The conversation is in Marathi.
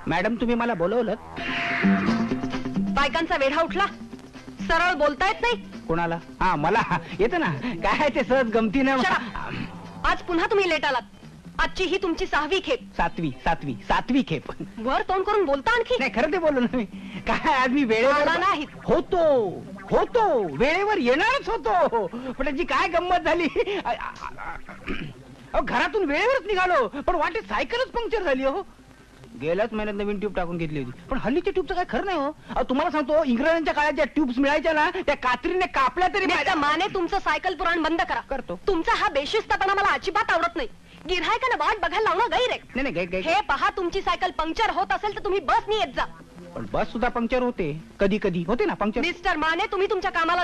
मॅडम तुम्ही मला बोलवलं? बायकांचा वेढा उठला, सरळ बोलता येत नाही. कोणाला? हा मला येतं ना. काय ते सहज गमतीनं. आज पुन्हा तुम्ही लेट आलात. आजची ही तुमची 6वी खेप. सातवी खेप. वर तोंड करून बोलता आणखी. नाही खरं ते बोललो ना मी. काय आज मी वेळेवर नाही होतो वेळेवर येणारच होतो, पण त्याची काय गंमत झाली. घरातून वेळेवरच निघालो, पण वाटेत सायकलच पंक्चर झाली. हो, गेल्याच महिन्यात नवीन ट्यूब टाकून घेतली होती, पण हल्लीच्या ट्यूबचं काय खरं नाही. हो तुम्हाला सांगतो, इंग्रजांच्या काळात ज्या ट्यूब्स मिळायच्या ना, त्या कात्रीने कापल्या तरी. माने तुमचं सायकल पुराण बंद करा. करतो. तुमचा हा बेशिस्तपणा मला अजिबात आवडत नाही. गिऱ्हाईकाने वाट बघायला लावणं गैर आहे. नाही हे पहा, तुमची सायकल पंक्चर होत असेल तर तुम्ही बसनी येत जा. पण बस सुद्धा पंक्चर होते, कधी कधी होते ना पंक्चर. मिस्टर माने, तुम्ही तुमच्या कामाला